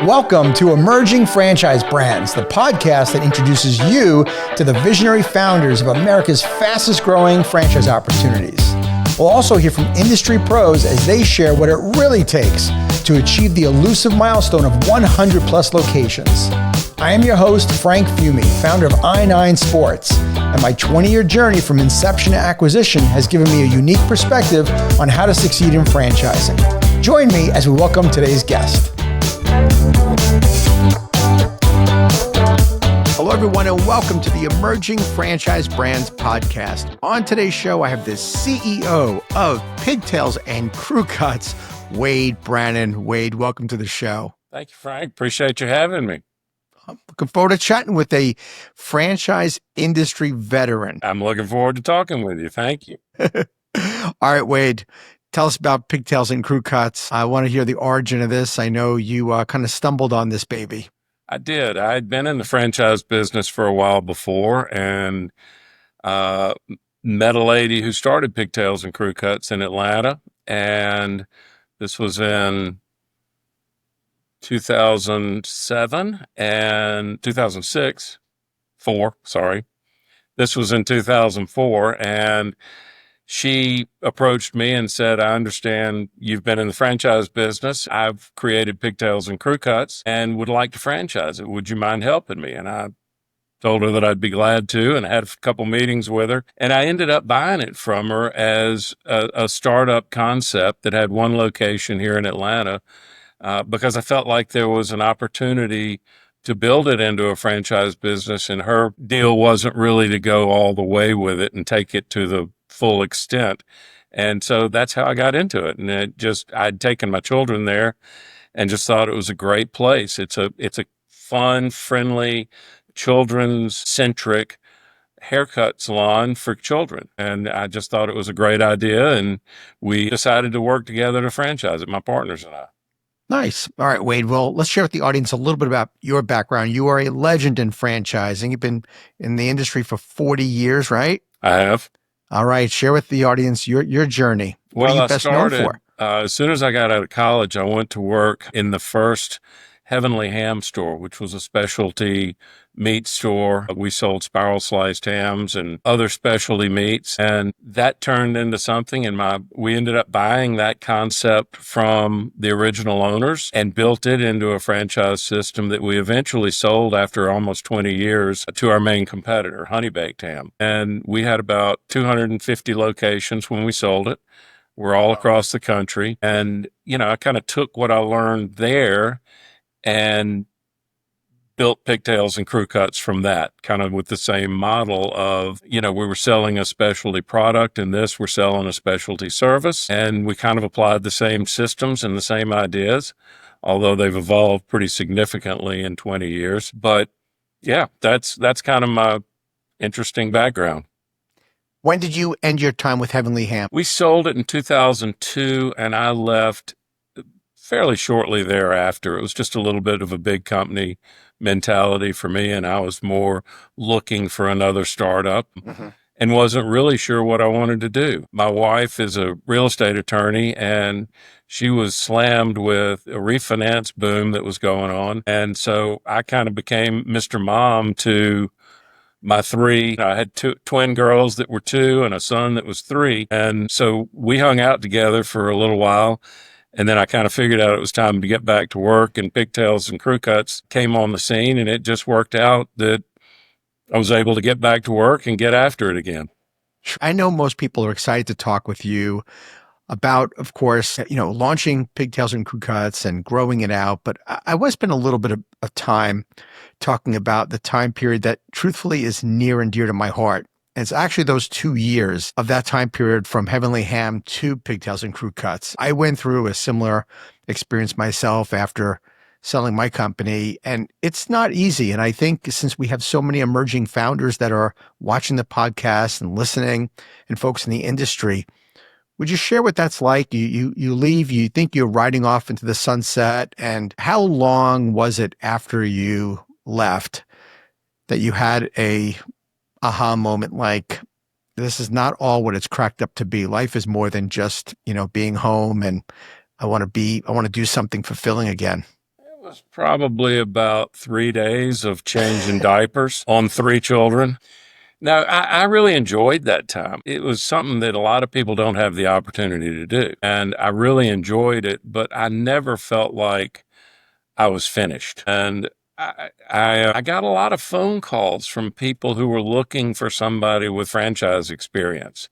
Welcome to Emerging Franchise Brands, the podcast that introduces you to the visionary founders of America's fastest growing franchise opportunities. We'll also hear from industry pros as they share what it really takes to achieve the elusive milestone of 100 plus locations. I am your host, Frank Fumi, founder of I9 Sports, and my 20-year journey from inception to acquisition has given me a unique perspective on how to succeed in franchising. Join me as we welcome today's guest. Hello, everyone, and welcome to the Emerging Franchise Brands podcast. On today's show, I have the CEO of Pigtails and Crewcuts, Wade Brannon. Wade, welcome to the show. Thank you, Frank. Appreciate you having me. I'm looking forward to chatting with a franchise industry veteran. I'm looking forward to talking with you. Thank you. All right, Wade, tell us about Pigtails and Crewcuts. I want to hear the origin of this. I know you kind of stumbled on this baby. I did. I had been in the franchise business for a while before and met a lady who started Pigtails and Crewcuts in Atlanta. And this was in 2007 and 2006, This was in 2004. And she approached me and said, I understand you've been in the franchise business. I've created Pigtails and Crewcuts and would like to franchise it. Would you mind helping me? And I told her that I'd be glad to, and I had a couple meetings with her. And I ended up buying it from her as a startup concept that had one location here in Atlanta because I felt like there was an opportunity to build it into a franchise business. And her deal wasn't really to go all the way with it and take it to the full extent. And so that's how I got into it. And I'd taken my children there and just thought it was a great place. It's a fun, friendly, children's centric haircut salon for children. And I just thought it was a great idea. And we decided to work together to franchise it, my partners and I. Nice. All right, Wade. Well, let's share with the audience a little bit about your background. You are a legend in franchising. You've been in the industry for 40 years, right? I have. All right. Share with the audience your journey. What are you best known for? As soon as I got out of college, I went to work in the first Heavenly Ham store, which was a specialty meat store. We sold spiral sliced hams and other specialty meats. And that turned into something. And we ended up buying that concept from the original owners and built it into a franchise system that we eventually sold after almost 20 years to our main competitor, Honey Baked Ham. And we had about 250 locations when we sold it. We're all across the country. And, I kind of took what I learned there and built Pigtails and Crewcuts from that, kind of with the same model of, we were selling a specialty product, and we're selling a specialty service. And we kind of applied the same systems and the same ideas, although they've evolved pretty significantly in 20 years. But yeah, that's kind of my interesting background. When did you end your time with Heavenly Ham? We sold it in 2002, and I left fairly shortly thereafter. It was just a little bit of a big company mentality for me, and I was more looking for another startup and wasn't really sure what I wanted to do. My wife is a real estate attorney, and she was slammed with a refinance boom that was going on. And so I kind of became Mr. Mom to my three. I had two twin girls that were 2 and a son that was 3. And so we hung out together for a little while. And then I kind of figured out it was time to get back to work, and Pigtails and Crewcuts came on the scene, and it just worked out that I was able to get back to work and get after it again. I know most people are excited to talk with you about, of course, launching Pigtails and Crewcuts and growing it out. But I want to spend a little bit of time talking about the time period that truthfully is near and dear to my heart. And it's actually those 2 years of that time period from Heavenly Ham to Pigtails and Crewcuts. I went through a similar experience myself after selling my company, and it's not easy. And I think since we have so many emerging founders that are watching the podcast and listening, and folks in the industry, would you share what that's like? You leave, you think you're riding off into the sunset, and how long was it after you left that you had a aha moment like, this is not all what it's cracked up to be. Life is more than just, being home, and I want to do something fulfilling again. was probably about 3 days of changing diapers on three children. Now, I really enjoyed that time. It was something that a lot of people don't have the opportunity to do. And I really enjoyed it, but I never felt like I was finished. And I got a lot of phone calls from people who were looking for somebody with franchise experience.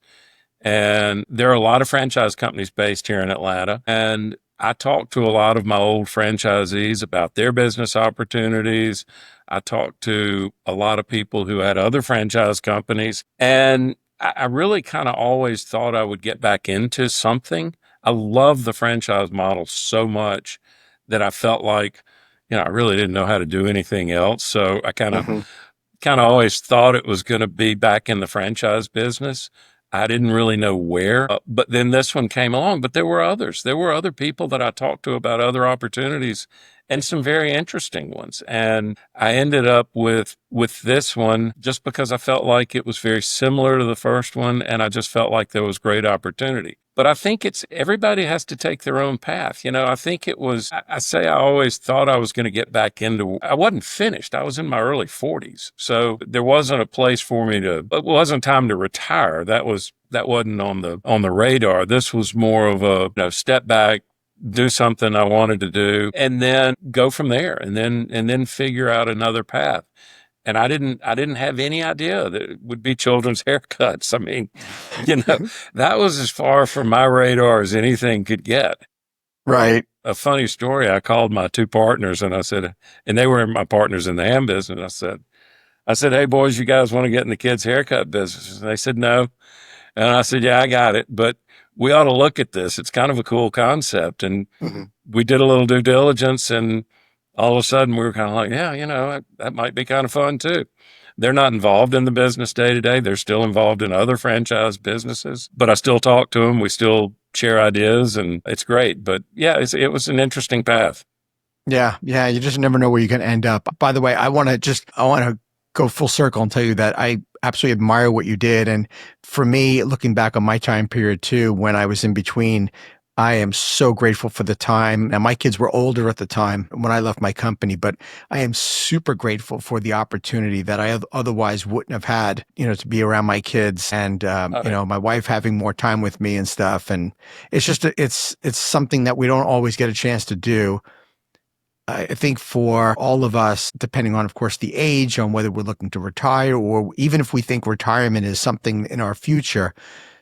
And there are a lot of franchise companies based here in Atlanta. And I talked to a lot of my old franchisees about their business opportunities. I talked to a lot of people who had other franchise companies. And I really kind of always thought I would get back into something. I love the franchise model so much that I felt like, I really didn't know how to do anything else. So I Hmm. kind of always thought it was going to be back in the franchise business. I didn't really know where, but then this one came along. But there were others. There were other people that I talked to about other opportunities, and some very interesting ones. And I ended up with this one just because I felt like it was very similar to the first one, and I just felt like there was great opportunity. But I think it's everybody has to take their own path. I think it was, I say I always thought I was going to get back into, I wasn't finished. I was in my early 40s. So there wasn't a place for me it wasn't time to retire. That wasn't on the radar. This was more of a, step back, do something I wanted to do, and then go from there, and then figure out another path. And I didn't have any idea that it would be children's haircuts. I mean, you know, that was as far from my radar as anything could get. Right. A funny story, I called my two partners and I said, and they were my partners in the ham business. I said, hey boys, you guys want to get in the kids' haircut business? And they said no. And I said, yeah, I got it, but we ought to look at this. It's kind of a cool concept. And Hmm. we did a little due diligence, and all of a sudden we were kind of like, yeah, that might be kind of fun too. They're not involved in the business day to day. They're still involved in other franchise businesses, but I still talk to them. We still share ideas, and it's great. But yeah, it was an interesting path. Yeah, yeah, you just never know where you're going to end up. By the way, I want to go full circle and tell you that I absolutely admire what you did. And for me, looking back on my time period too, when I was in between, I am so grateful for the time. Now, my kids were older at the time when I left my company, but I am super grateful for the opportunity that I otherwise wouldn't have had, to be around my kids and, Uh, my wife having more time with me and stuff. And it's just, it's something that we don't always get a chance to do. I think for all of us, depending on, of course, the age, on whether we're looking to retire or even if we think retirement is something in our future,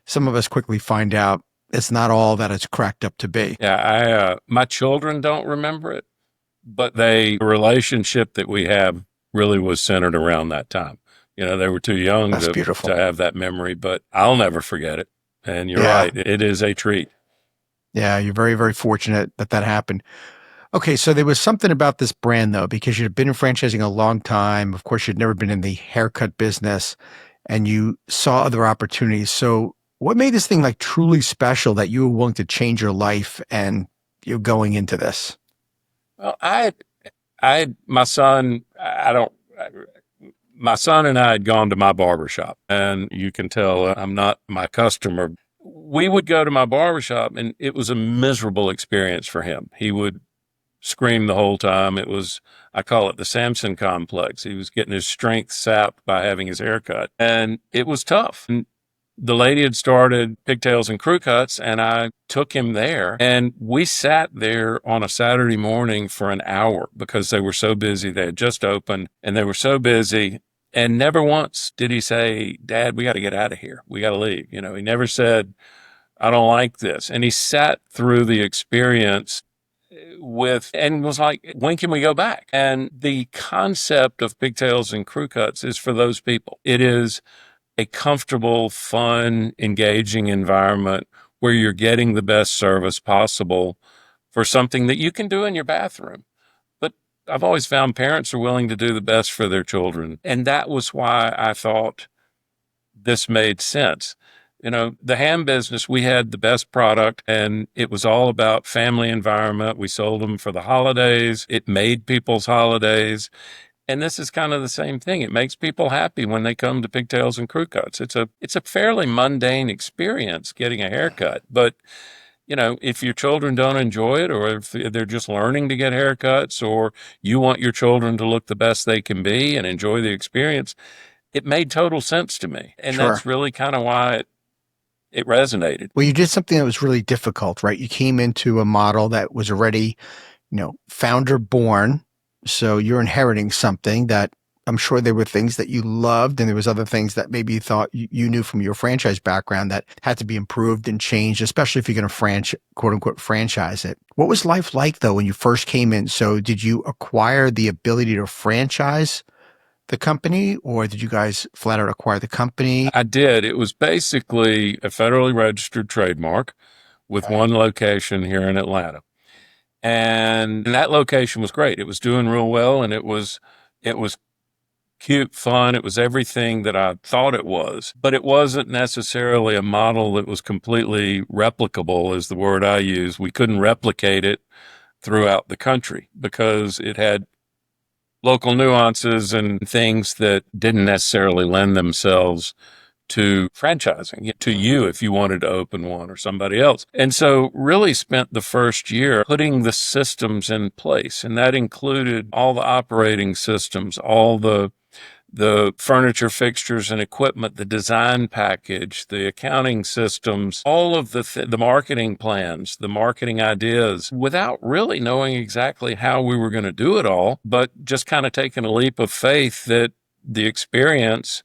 some of us quickly find out it's not all that it's cracked up to be. yeah, my children don't remember it, but the relationship that we have really was centered around that time. They were too young That's to beautiful. have that memory, but I'll never forget it. And you're Yeah. right, it is a treat. Yeah. You're very, very fortunate that that happened. Okay. So there was something about this brand, though, because you'd been in franchising a long time. Of course, you'd never been in the haircut business and you saw other opportunities. So, what made this thing like truly special that you were willing to change your life and you're going into this? Well, my son, my son and I had gone to my barbershop, and you can tell I'm not my customer. We would go to my barbershop, and it was a miserable experience for him. He would scream the whole time. I call it the Samson complex. He was getting his strength sapped by having his hair cut, and it was tough. And the lady had started Pigtails and Crewcuts, and I took him there. And we sat there on a Saturday morning for an hour because they were so busy. They had just opened and they were so busy. And never once did he say, Dad, we got to get out of here. We got to leave. He never said, I don't like this. And he sat through the experience and was like, when can we go back? And the concept of Pigtails and Crewcuts is for those people. It is a comfortable, fun, engaging environment where you're getting the best service possible for something that you can do in your bathroom. But I've always found parents are willing to do the best for their children. And that was why I thought this made sense. The ham business, we had the best product and it was all about family environment. We sold them for the holidays. It made people's holidays. And this is kind of the same thing. It makes people happy when they come to Pigtails and Crewcuts. It's a fairly mundane experience getting a haircut, but if your children don't enjoy it, or if they're just learning to get haircuts, or you want your children to look the best they can be and enjoy the experience, it made total sense to me. And Sure. that's really kind of why it resonated. Well, you did something that was really difficult, right? You came into a model that was already, founder born. So you're inheriting something that I'm sure there were things that you loved, and there was other things that maybe you thought you knew from your franchise background that had to be improved and changed, especially if you're going to quote unquote franchise it. What was life like though when you first came in? So did you acquire the ability to franchise the company, or did you guys flat out acquire the company? I did. It was basically a federally registered trademark with Okay. one location here in Atlanta. And that location was great. It was doing real well, and it was cute, fun. It was everything that I thought it was, but it wasn't necessarily a model that was completely replicable, is the word I use. We couldn't replicate it throughout the country because it had local nuances and things that didn't necessarily lend themselves to franchising to you if you wanted to open one or somebody else. And so really spent the first year putting the systems in place. And that included all the operating systems, all the furniture, fixtures, and equipment, the design package, the accounting systems, all of the marketing plans, the marketing ideas, without really knowing exactly how we were going to do it all, but just kind of taking a leap of faith that the experience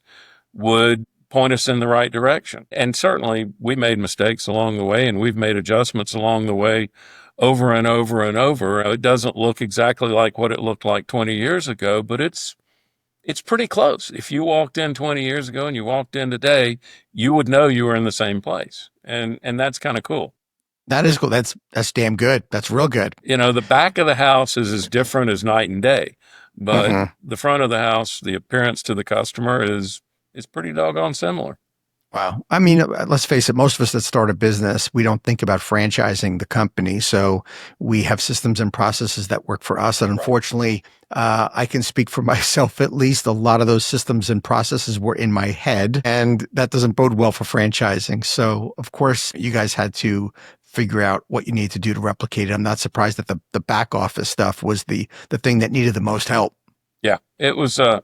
would point us in the right direction. And certainly we made mistakes along the way, and we've made adjustments along the way over and over and over. It doesn't look exactly like what it looked like 20 years ago, but it's pretty close. If you walked in 20 years ago and you walked in today, you would know you were in the same place. And that's kind of cool. That is cool. That's damn good. That's real good. The back of the house is as different as night and day, but Mhm. the front of the house, the appearance to the customer is pretty doggone similar. Wow. I mean, let's face it, most of us that start a business, we don't think about franchising the company. So we have systems and processes that work for us. And unfortunately, I can speak for myself at least. A lot of those systems and processes were in my head, and that doesn't bode well for franchising. So, of course, you guys had to figure out what you need to do to replicate it. I'm not surprised that the back office stuff was the thing that needed the most help. Yeah, it was a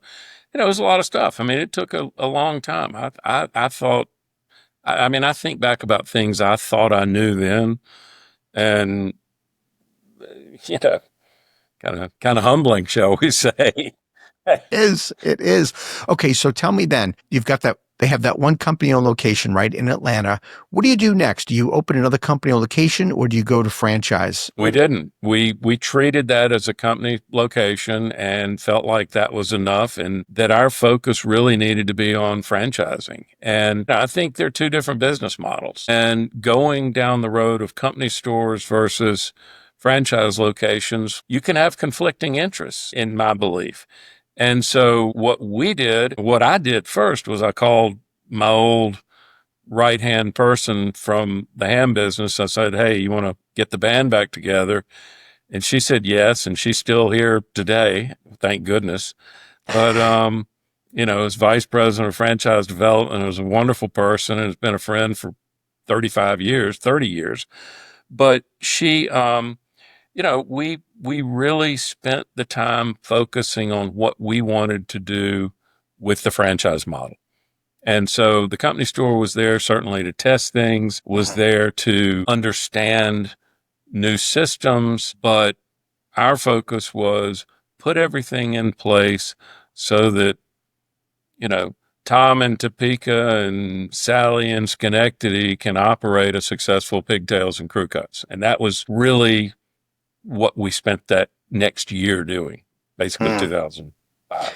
lot of stuff. I mean, it took a long time. I thought, I mean, I think back about things I thought I knew then, and you know, kind of humbling, shall we say? It is. Okay, so tell me then, you've got that, they have that one company on location, right, in Atlanta. What do you do next? Do you open another company on location, or do you go to franchise? We didn't. We treated that as a company location and felt like that was enough, and that our focus really needed to be on franchising. And I think they're two different business models. And going down the road of company stores versus franchise locations, you can have conflicting interests, in my belief. And so what I did first was I called my old right hand person from the ham business. I said, "Hey, you want to get the band back together?" And she said yes, and she's still here today, thank goodness. But as vice president of franchise development, was a wonderful person and has been a friend for 35 years, 30 years. But she we really spent the time focusing on what we wanted to do with the franchise model. And so the company store was there certainly to test things, was there to understand new systems, but our focus was put everything in place so that, you know, Tom in Topeka and Sally in Schenectady can operate a successful Pigtails and Crewcuts. And that was really what we spent that next year doing, basically Hmm. 2005.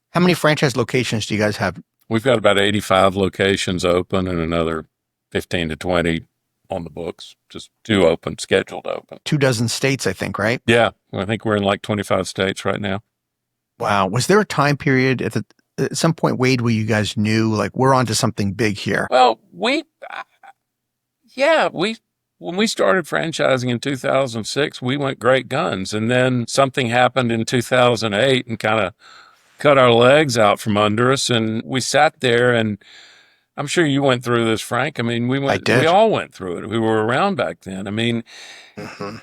How many franchise locations do you guys have? We've got about 85 locations open and another 15 to 20 on the books, just two open, scheduled open. 24 states, I think, right? Yeah, I think we're in like 25 states right now. Wow. Was there a time period at some point, Wade, where you guys knew like we're onto something big here? Well, when we started franchising in 2006, we went great guns. And then something happened in 2008 and kind of cut our legs out from under us. And we sat there and I'm sure you went through this, Frank. I mean, I we did. all went through it. We were around back then. I mean, Hmm.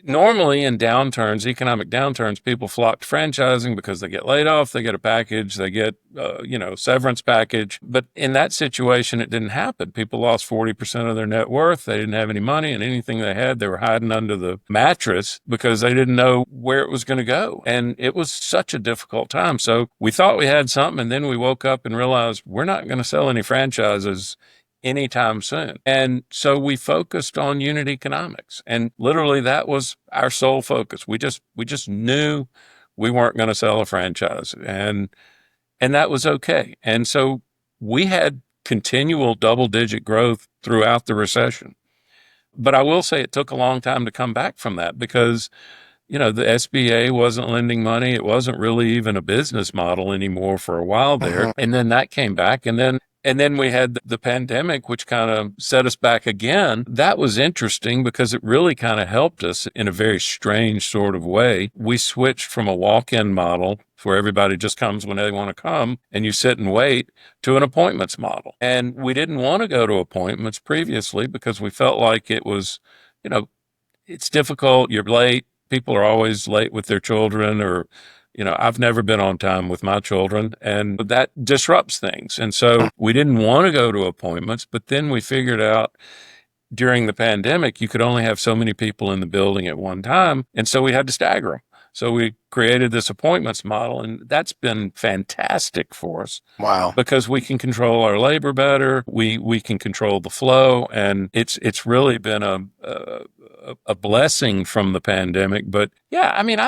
normally in downturns, economic downturns, people flock to franchising because they get laid off, they get a package, they get, severance package. But in that situation, it didn't happen. People lost 40% of their net worth. They didn't have any money, and anything they had, they were hiding under the mattress because they didn't know where it was going to go. And it was such a difficult time. So we thought we had something, and then we woke up and realized we're not going to sell any franchises anytime soon. And so we focused on unit economics. And literally that was our sole focus. We just knew we weren't going to sell a franchise. And that was okay. And so we had continual double digit growth throughout the recession. But I will say it took a long time to come back from that because the SBA wasn't lending money. It wasn't really even a business model anymore for a while there. Hmm. And then that came back. And then we had the pandemic, which kind of set us back again. That was interesting because it really kind of helped us in a very strange sort of way. We switched from a walk-in model where everybody just comes when they want to come and you sit and wait to an appointments model. And we didn't want to go to appointments previously because we felt like it was, you know, it's difficult. You're late. People are always late with their children, or, I've never been on time with my children, and that disrupts things. And so we didn't want to go to appointments, but then we figured out during the pandemic, you could only have so many people in the building at one time. And so we had to stagger them. So we created this appointments model, and that's been fantastic for us Wow. because we can control our labor better. We can control the flow, and it's really been a blessing from the pandemic. But yeah, I mean,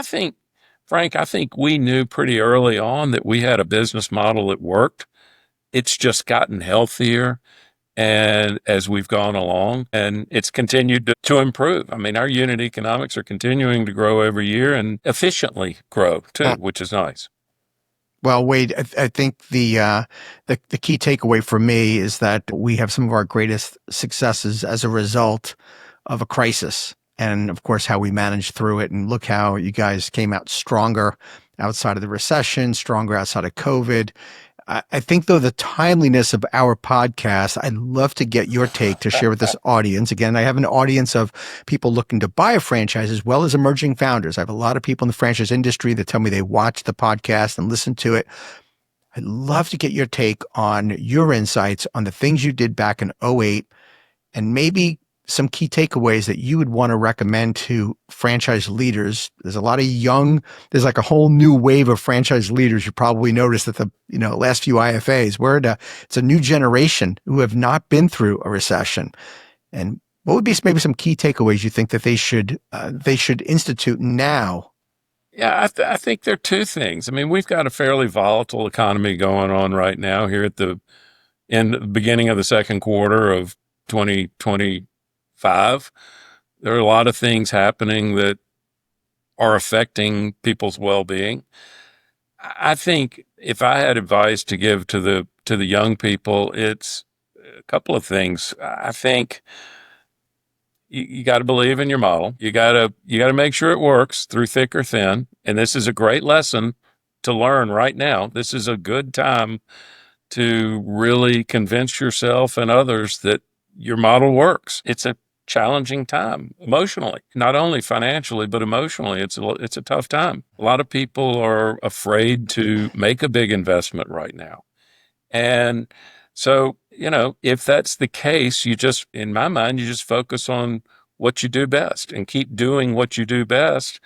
Frank, I think we knew pretty early on that we had a business model that worked. It's just gotten healthier and as we've gone along, and it's continued to improve. I mean, our unit economics are continuing to grow every year and efficiently grow too, which is nice. Well, Wade, I think the key takeaway for me is that we have some of our greatest successes as a result of a crisis, and of course, how we managed through it. And look how you guys came out stronger outside of the recession, stronger outside of COVID. I think, though, the timeliness of our podcast, I'd love to get your take to share with this audience. Again, I have an audience of people looking to buy a franchise as well as emerging founders. I have a lot of people in the franchise industry that tell me they watch the podcast and listen to it. I'd love to get your take on your insights on the things you did back in '08 and maybe some key takeaways that you would want to recommend to franchise leaders. There's there's like a whole new wave of franchise leaders. You probably noticed at the, last few IFAs it's a new generation who have not been through a recession. And what would be maybe some key takeaways you think that they should institute now? Yeah, I think there are two things. I mean, we've got a fairly volatile economy going on right now here in the beginning of the second quarter of 2025. There are a lot of things happening that are affecting people's well-being. I think if I had advice to give to the young people, it's a couple of things. I think you got to believe in your model. You got to make sure it works through thick or thin. And this is a great lesson to learn right now. This is a good time to really convince yourself and others that your model works. It's a challenging time emotionally, not only financially, but emotionally. It's a tough time. A lot of people are afraid to make a big investment right now. And so, if that's the case, in my mind, you just focus on what you do best and keep doing what you do best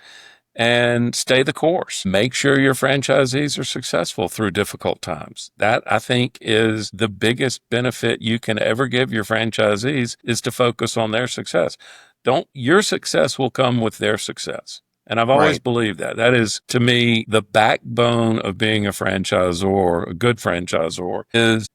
and stay the course. Make sure your franchisees are successful through difficult times. That, I think, is the biggest benefit you can ever give your franchisees, is to focus on their success. Your success will come with their success. And I've always Right. believed that. That is, to me, the backbone of being a franchisor, a good franchisor, is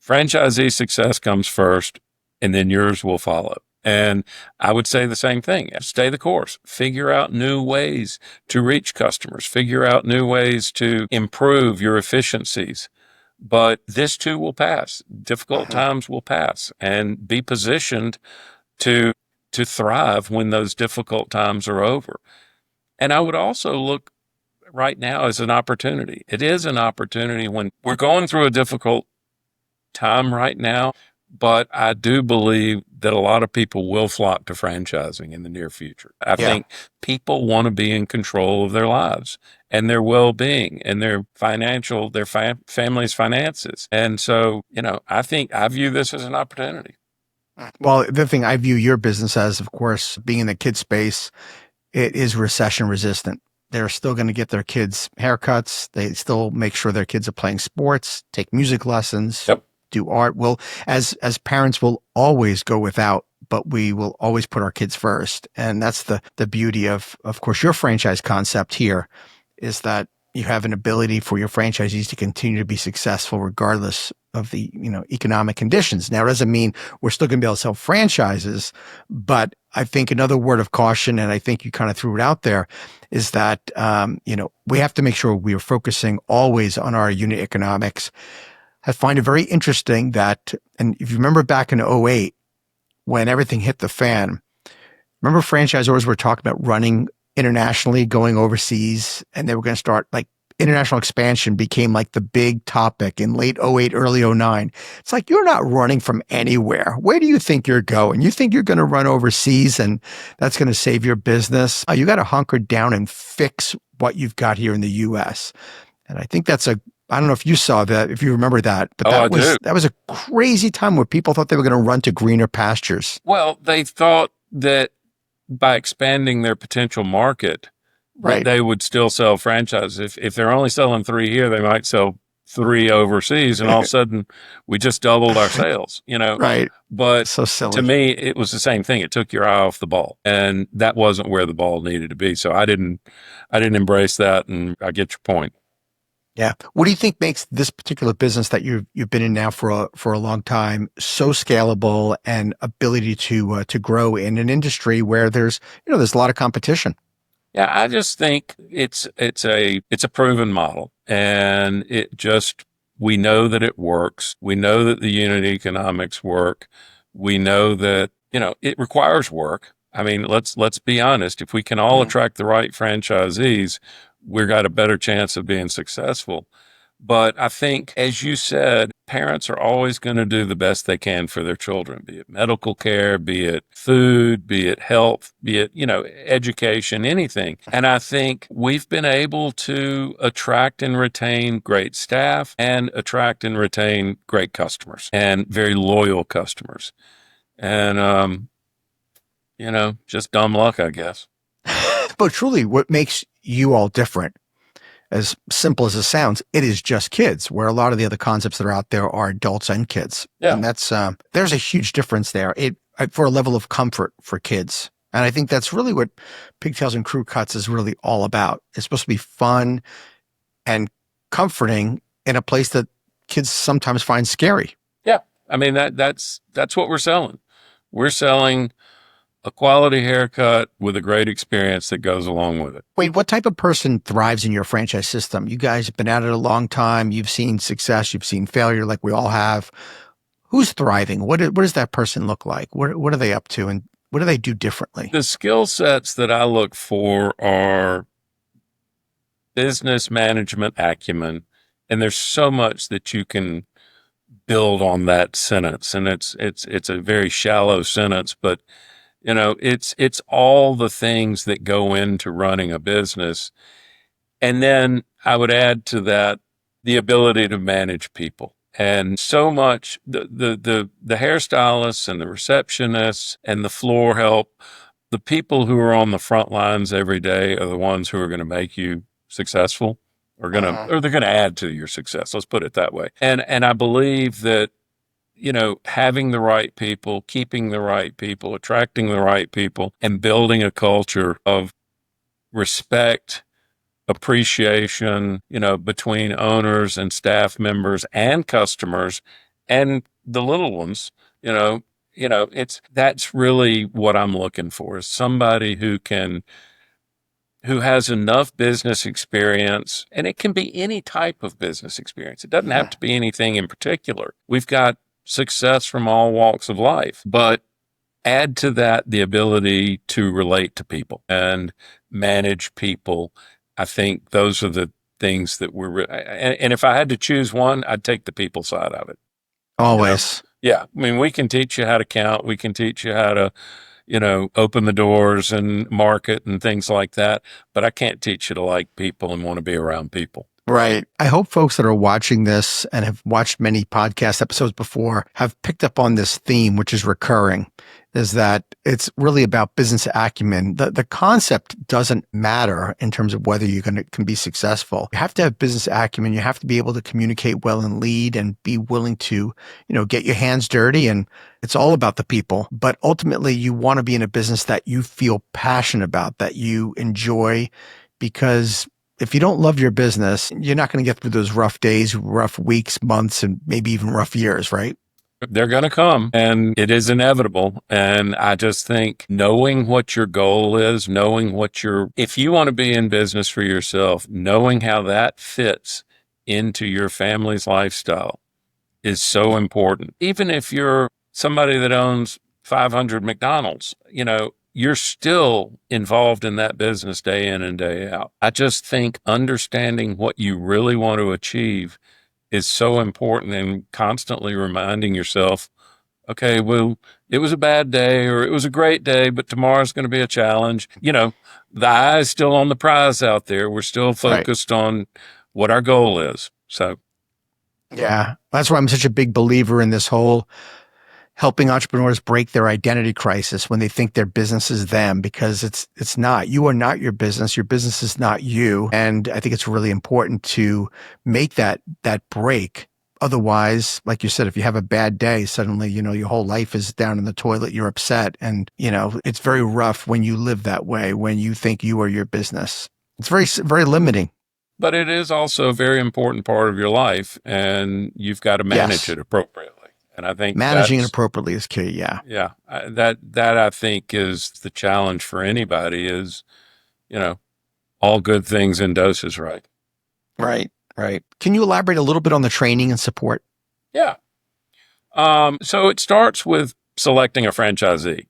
franchisee success comes first, and then yours will follow. And I would say the same thing. Stay the course. Figure out new ways to reach customers. Figure out new ways to improve your efficiencies. But this too will pass. Difficult Mhm. times will pass, and be positioned to thrive when those difficult times are over. And I would also look right now as an opportunity. It is an opportunity when we're going through a difficult time right now, but I do believe that a lot of people will flock to franchising in the near future. I Yeah. think people want to be in control of their lives and their well-being and their family's finances. And so, I view this as an opportunity. Well, the thing I view your business as, of course, being in the kid space, it is recession resistant. They're still going to get their kids haircuts. They still make sure their kids are playing sports, take music lessons, Yep. do art. Well, as parents, will always go without, but we will always put our kids first. And that's the beauty of course, your franchise concept here is that you have an ability for your franchisees to continue to be successful regardless of the economic conditions. Now, it doesn't mean we're still going to be able to sell franchises, but I think another word of caution, and I think you kind of threw it out there, is that we have to make sure we are focusing always on our unit economics. I find it very interesting that, and if you remember back in '08 when everything hit the fan, remember franchisors were talking about running internationally, going overseas, and they were going to start like international expansion became like the big topic in late '08, early '09. It's like, you're not running from anywhere. Where do you think you're going? You think you're going to run overseas and that's going to save your business? You got to hunker down and fix what you've got here in the US. And I think I don't know if you saw that, if you remember that, but Oh, I do. that was a crazy time where people thought they were going to run to greener pastures. Well, they thought that by expanding their potential market, that Right. they would still sell franchises. If they're only selling three here, they might sell three overseas, and all of a sudden we just doubled our sales, Right. But So to silly. me, it was the same thing. It took your eye off the ball, and that wasn't where the ball needed to be. So I didn't embrace that, and I get your point. Yeah. What do you think makes this particular business that you've been in now for a long time so scalable and ability to grow in an industry where there's a lot of competition? Yeah, I just think it's a proven model, and we know that it works. We know that the unit economics work. We know that it requires work. I mean, let's be honest. If we can all Mm. attract the right franchisees, we've got a better chance of being successful. But I think, as you said, parents are always going to do the best they can for their children, be it medical care, be it food, be it health, be it, education, anything. And I think we've been able to attract and retain great staff and attract and retain great customers and very loyal customers. And, just dumb luck, I guess. But truly, what makes you all different, as simple as it sounds, it is just kids, where a lot of the other concepts that are out there are adults and kids. Yeah. And there's a huge difference there for a level of comfort for kids. And I think that's really what Pigtails and Crew Cuts is really all about. It's supposed to be fun and comforting in a place that kids sometimes find scary. Yeah. I mean, that's what we're selling. We're selling a quality haircut with a great experience that goes along with it. Wait, what type of person thrives in your franchise system? You guys have been at it a long time. You've seen success. You've seen failure like we all have. Who's thriving? What does that person look like? What are they up to? And what do they do differently? The skill sets that I look for are business management acumen. And there's so much that you can build on that sentence. And it's a very shallow sentence, but it's all the things that go into running a business. And then I would add to that the ability to manage people. And so much the hairstylists and the receptionists and the floor help, the people who are on the front lines every day are the ones who are going to make you successful, or they're going to add to your success. Let's put it that way. And I believe that having the right people, keeping the right people, attracting the right people, and building a culture of respect, appreciation, between owners and staff members and customers and the little ones, that's really what I'm looking for, is somebody who has enough business experience, and it can be any type of business experience. It doesn't have to be anything in particular. We've got success from all walks of life, but add to that the ability to relate to people and manage people. I think those are the things that and if I had to choose one, I'd take the people side of it. You know, Always. yeah. I mean, we can teach you how to count. We can teach you how to, open the doors and market and things like that. But I can't teach you to like people and want to be around people. Right. I hope folks that are watching this and have watched many podcast episodes before have picked up on this theme, which is recurring, is that it's really about business acumen. The concept doesn't matter in terms of whether can be successful. You have to have business acumen. You have to be able to communicate well and lead and be willing to, get your hands dirty. And it's all about the people. But ultimately, you want to be in a business that you feel passionate about, that you enjoy, because if you don't love your business, you're not going to get through those rough days, rough weeks, months, and maybe even rough years, right? They're going to come and it is inevitable. And I just think knowing what your goal is, if you want to be in business for yourself, knowing how that fits into your family's lifestyle is so important. Even if you're somebody that owns 500 McDonald's, you're still involved in that business day in and day out. I just think understanding what you really want to achieve is so important, and constantly reminding yourself, okay, well, it was a bad day or it was a great day, but tomorrow's going to be a challenge. The eye is still on the prize out there. We're still Right. focused on what our goal is. So, Yeah. That's why I'm such a big believer in this whole helping entrepreneurs break their identity crisis when they think their business is them, because it's not. You are not your business. Your business is not you. And I think it's really important to make that break. Otherwise, like you said, if you have a bad day, suddenly, your whole life is down in the toilet, you're upset. And, it's very rough when you live that way, when you think you are your business. It's very, very limiting. but it is also a very important part of your life, and you've got to manage Yes. it appropriately. And I think Managing it appropriately is key. Yeah. yeah, that I think is the challenge for anybody is, you know, all good things in doses, right? Right. Right. Can you elaborate a little bit on the training and support? Yeah. So it starts with selecting a franchisee.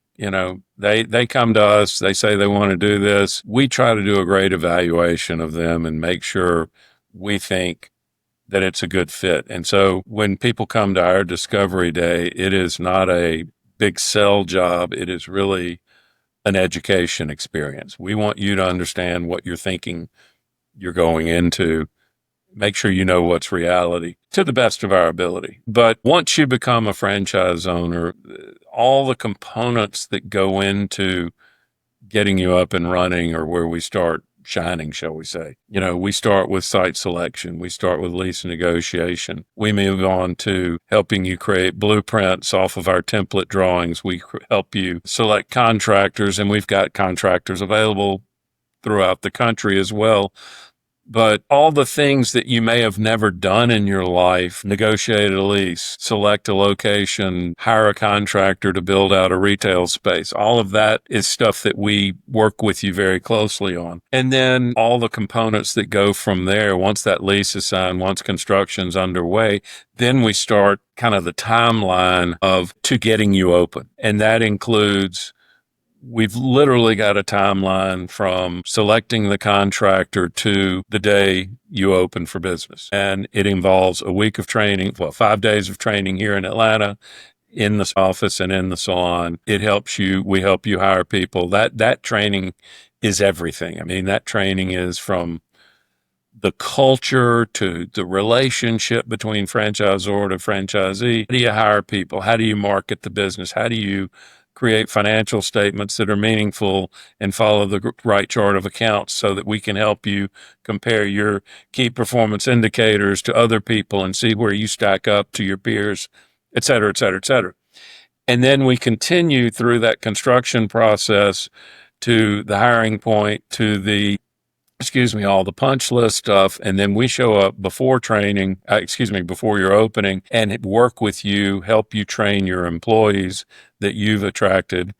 They come to us, they say they want to do this. We try to do a great evaluation of them and make sure we think that it's a good fit. And so when people come to our discovery day, it is not a big sell job. It is really an education experience. We want you to understand what you're thinking you're going into. Make sure you know what's reality to the best of our ability. But once you become a franchise owner, all the components that go into getting you up and running are where we start shining, shall we say. We start with site selection. We start with lease negotiation. We move on to helping you create blueprints off of our template drawings. We help you select contractors, and we've got contractors available throughout the country as well. But all the things that you may have never done in your life, negotiate a lease, select a location, hire a contractor to build out a retail space, all of that is stuff that we work with you very closely on. And then all the components that go from there, once that lease is signed, once construction's underway, then we start kind of the timeline to getting you open. And that includes, we've literally got a timeline from selecting the contractor to the day you open for business. And it involves a week of training, 5 days of training here in Atlanta, in the office and in the salon. We help you hire people. That training is everything. I mean, that training is from the culture to the relationship between franchisor to franchisee. How do you hire people? How do you market the business? How do you create financial statements that are meaningful and follow the right chart of accounts so that we can help you compare your key performance indicators to other people and see where you stack up to your peers, et cetera, et cetera, et cetera. And then we continue through that construction process to the hiring point, to all the punch list stuff. And then we show up before before your opening and work with you, help you train your employees that you've attracted.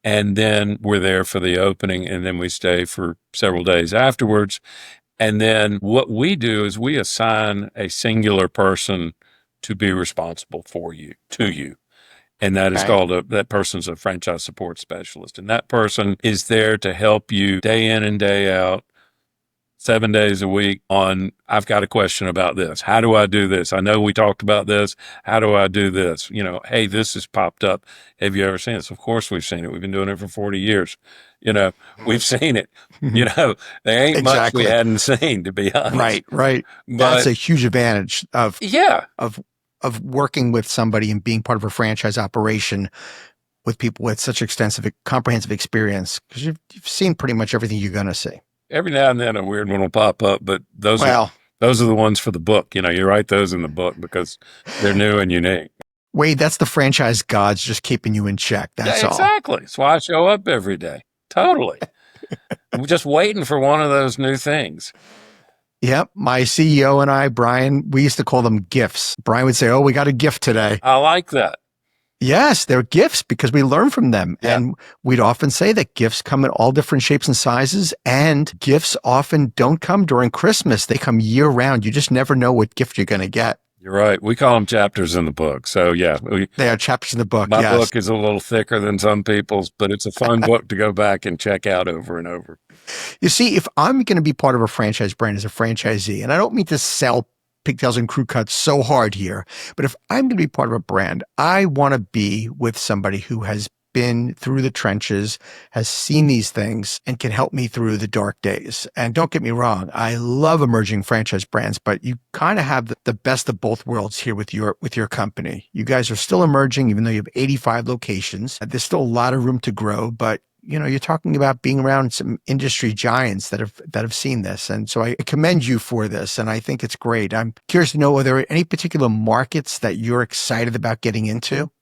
And then we're there for the opening, and then we stay for several days afterwards. And then what we do is we assign a singular person to be responsible to you. And that is Right. that person's a franchise support specialist. And that person is there to help you day in and day out 7 days a week on, I've got a question about this. How do I do this? I know we talked about this. How do I do this? Hey, this has popped up. Have you ever seen this? Of course we've seen it. We've been doing it for 40 years. We've seen it. There ain't much we Exactly. hadn't seen, to be honest. Right, right. That's But a huge advantage yeah, of of working with somebody and being part of a franchise operation with people with such extensive, comprehensive experience, because you've seen pretty much everything you're going to see. every now and then a weird one will pop up, but Well, those are the ones for the book. You write those in the book because they're new and unique. Wade, that's the franchise gods just keeping you in check. That's Yeah, all. exactly. That's why I show up every day. Totally. I'm just waiting for one of those new things. Yep. My CEO and I, Brian, we used to call them gifts. Brian would say, "Oh, we got a gift today." I like that. Yes, they're gifts because we learn from them. Yeah. And we'd often say that gifts come in all different shapes and sizes, and gifts often don't come during Christmas. They come year round. You just never know what gift you're going to get. You're right. We call them chapters in the book. So yeah, They are chapters in the book. my Yes. book is a little thicker than some people's, but it's a fun book to go back and check out over and over. You see, if I'm going to be part of a franchise brand as a franchisee, and I don't mean to sell Pigtails and Crewcuts so hard here, but if I'm going to be part of a brand, I want to be with somebody who has been through the trenches, has seen these things, and can help me through the dark days. And don't get me wrong, I love emerging franchise brands, but you kind of have the best of both worlds here with your company. You guys are still emerging, even though you have 85 locations. There's still a lot of room to grow, but you're talking about being around some industry giants that have seen this. And so I commend you for this. And I think it's great. I'm curious to know, are there any particular markets that you're excited about getting into?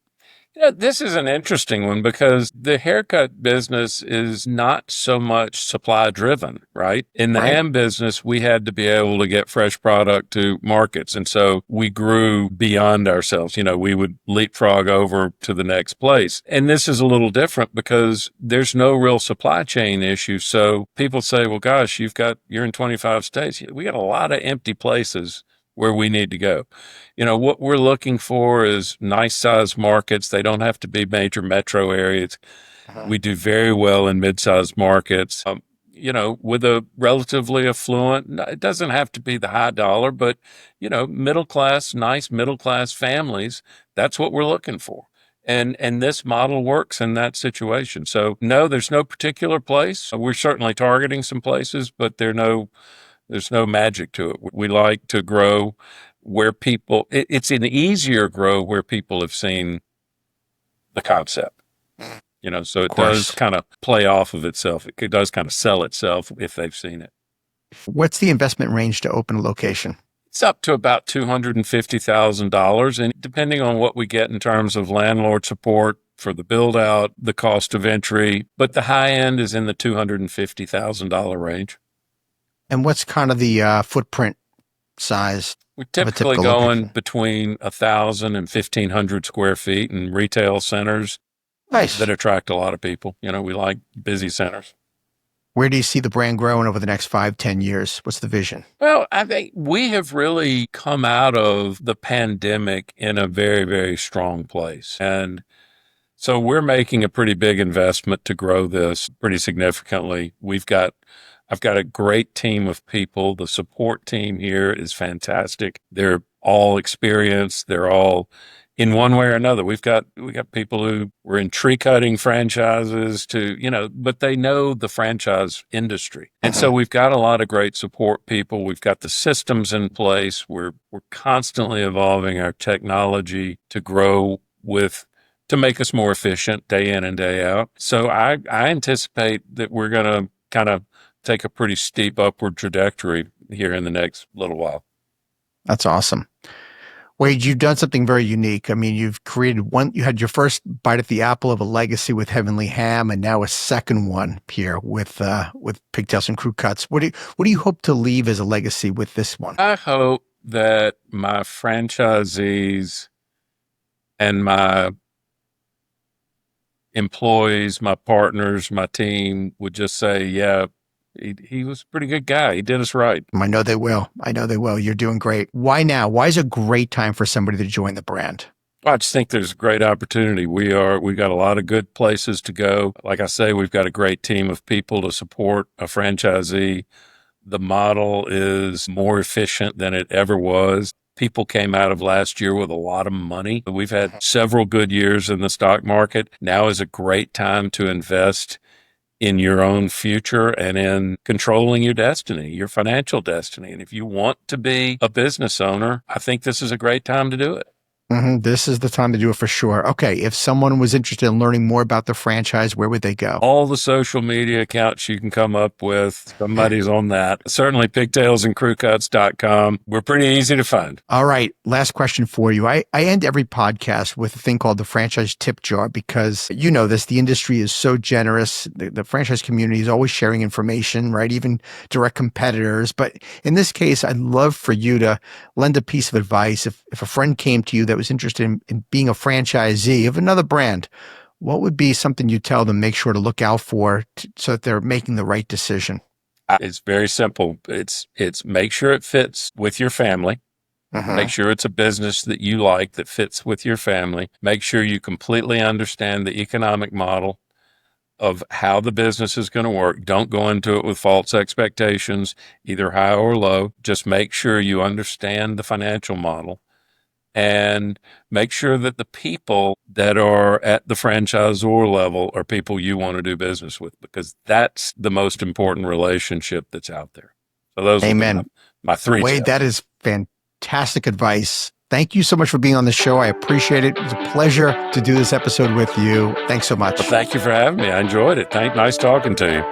This is an interesting one because the haircut business is not so much supply driven, right? In the Right. ham business, we had to be able to get fresh product to markets. And so we grew beyond ourselves. We would leapfrog over to the next place. And this is a little different because there's no real supply chain issue. So people say, well, gosh, you're in 25 states. We got a lot of empty places where we need to go. What we're looking for is nice sized markets. They don't have to be major metro areas. We do very well in mid-sized markets. With a relatively affluent, it doesn't have to be the high dollar, but, middle class, nice middle class families. That's what we're looking for. And this model works in that situation. So no, there's no particular place. We're certainly targeting some places, but there's no magic to it. We like to grow where it's an easier grow where people have seen the concept, so it does kind of play off of itself. It does kind of sell itself if they've seen it. What's the investment range to open a location? It's up to about $250,000. And depending on what we get in terms of landlord support for the build out, the cost of entry, but the high end is in the $250,000 range. And what's kind of the footprint size? We're typically going between 1,000 and 1,500 square feet in retail centers. Nice. That attract a lot of people. We like busy centers. Where do you see the brand growing over the next 5-10 years? What's the vision? Well, I think we have really come out of the pandemic in a very, very strong place. And so we're making a pretty big investment to grow this pretty significantly. I've got a great team of people. The support team here is fantastic. They're all experienced. They're all in one way or another. We got people who were in tree cutting franchises but they know the franchise industry. And so we've got a lot of great support people. We've got the systems in place. We're constantly evolving our technology to grow to make us more efficient day in and day out. So I anticipate that we're going to kind of take a pretty steep upward trajectory here in the next little while. That's awesome. Wade, you've done something very unique. I mean, you've created you had your first bite at the apple of a legacy with Heavenly Ham, and now a second one here with Pigtails and Crewcuts. What do you hope to leave as a legacy with this one? I hope that my franchisees and my employees, my partners, my team would just say, yeah, he was a pretty good guy. He did us right. I know they will. You're doing great. Why now? Why is a great time for somebody to join the brand? I just think there's a great opportunity. We've got a lot of good places to go. Like I say, we've got a great team of people to support a franchisee The model is more efficient than it ever was. People came out of last year with a lot of money. We've had several good years in the stock market. Now is a great time to invest in your own future and in controlling your destiny, your financial destiny. And if you want to be a business owner, I think this is a great time to do it. This is the time to do it for sure. Okay, if someone was interested in learning more about the franchise, where would they go? All the social media accounts you can come up with, somebody's on that. Certainly pigtailsandcrewcuts.com. We're pretty easy to find. All right, last question for you. I end every podcast with a thing called the franchise tip jar because you know this, the industry is so generous. The franchise community is always sharing information, right? Even direct competitors. But in this case, I'd love for you to lend a piece of advice. If a friend came to you that was interested in being a franchisee of another brand, what would be something you tell them make sure to look out for so that they're making the right decision? It's very simple. It's make sure it fits with your family. Make sure it's a business that you like that fits with your family. Make sure you completely understand the economic model of how the business is going to work. Don't go into it with false expectations, either high or low. Just make sure you understand the financial model. And make sure that the people that are at the franchisor level are people you want to do business with, because that's the most important relationship that's out there. So those Amen. are my three Wade, tips. that is fantastic advice. Thank you so much for being on the show. I appreciate it. It was a pleasure to do this episode with you. Thanks so much. Well, thank you for having me. I enjoyed it. Nice talking to you.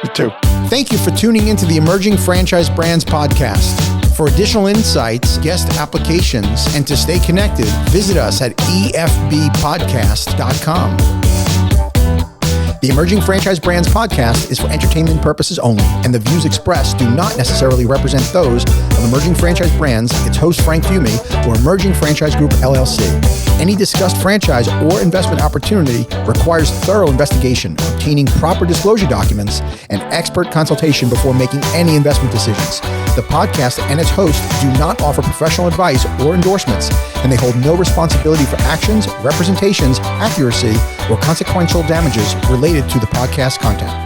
You too. Thank you for tuning into the Emerging Franchise Brands podcast. For additional insights, guest applications, and to stay connected, visit us at efbpodcast.com. The Emerging Franchise Brands podcast is for entertainment purposes only, and the views expressed do not necessarily represent those of Emerging Franchise Brands, its host Frank Fiume, or Emerging Franchise Group, LLC. Any discussed franchise or investment opportunity requires thorough investigation, obtaining proper disclosure documents, and expert consultation before making any investment decisions. The podcast and its host do not offer professional advice or endorsements, and they hold no responsibility for actions, representations, accuracy, or consequential damages related to the podcast content.